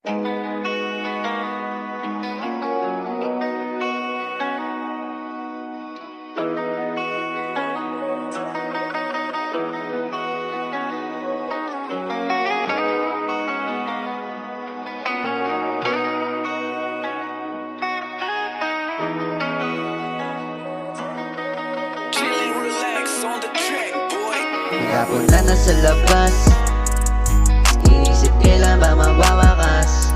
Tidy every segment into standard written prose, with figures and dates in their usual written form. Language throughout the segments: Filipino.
Hapon na nasa labas, inisip kailan ba mawawakas.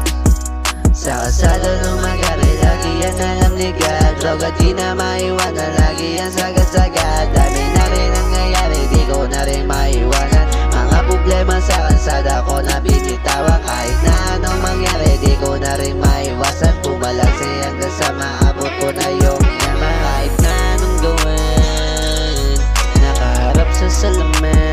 Sa kasada nung magari, lagi yan nalang ligat. Droga di na maiwanan, lagi yan sagad-sagad. Dami na rin nangyayari, di ko na rin maiwanan. Mga problema sa kalsada ko na binitawan. Kahit na anong mangyari, di ko na rin maiwasan. Pumalansi hanggang sa maabot ko na yung yaman. Kahit na anong gawin, nakaharap sa salamin.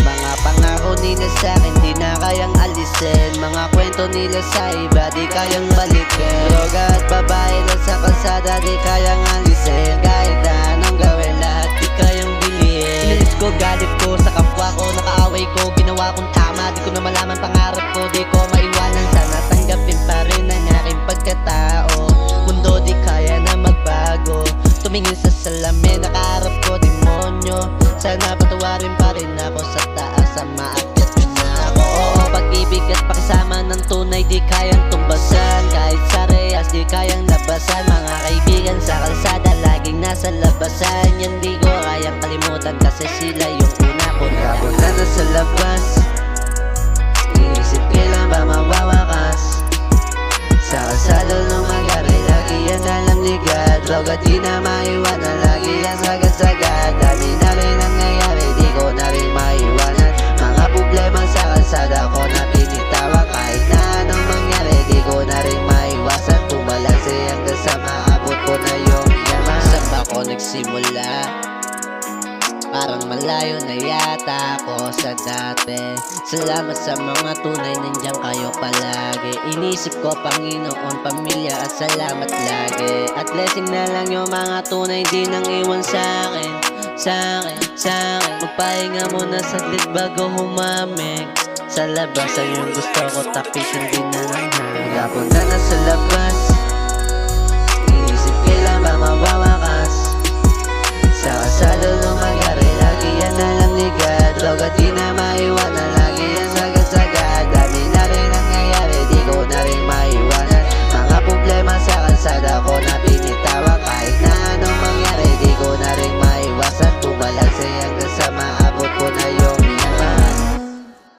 Mga pangako nila sa'kin, di na kayang alisin. Mga kwento nila sa iba, di kayang balikin. Droga at babae lang sa kalsada, di kayang alisin. Kahit na anong gawin, lahat di kayang bilhin. Sinalis ko, galit ko, sa kapwa ko, nakaaway ko. Ginawa kong tama, di ko na malaman pangarap ko. Di ko maiwanan, sana tanggapin pa rin ang aking pagkatao. Mundo di kaya na magbago. Tumingin sa salamin, nakaharap ko demonyo. Sana patawarin pa rin ako sa taas, sa maakyat na ako. Oo, pag-ibig at pakisama ng tunay di kayang tumbasan. Kahit sa rehas di kayang labasan. Mga kaibigan sa kalsada laging nasa labasan. Yan di ko kayang kalimutan kasi sila yung una ko. Hapon na nasa labas, inisip kailan ba mawawakas. Sa kalsada nung magari, lagi yan nalang ligat. Droga di na maiwanan, lagi yan sagad-sagad. Dami na rin nangyayari, di ko na rin maiwanan. Mga problema sa kalsada ko na binitawan. Kahit na anong mangyari, di ko na rin maiwasan. Pumalansi hanggang sa maabot ko na yung yaman. Saan ba ako nagsimula? Parang malayo na yata ako sa dati. Salamat sa mga tunay, nandiyan kayo palagi. Inisip ko Panginoon, pamilya at salamat lagi. At blessing na lang yung mga tunay, di nang iwan sa'kin. Magpahinga muna saglit bago humamig. Sa labas ay yung gusto ko tapitin, di na lang hangin. Hapon na nasa labas, inisip kailan ba mawawakas. Sa kasada nung magari, lagi yan nalang ligat. Droga di na maiwanan.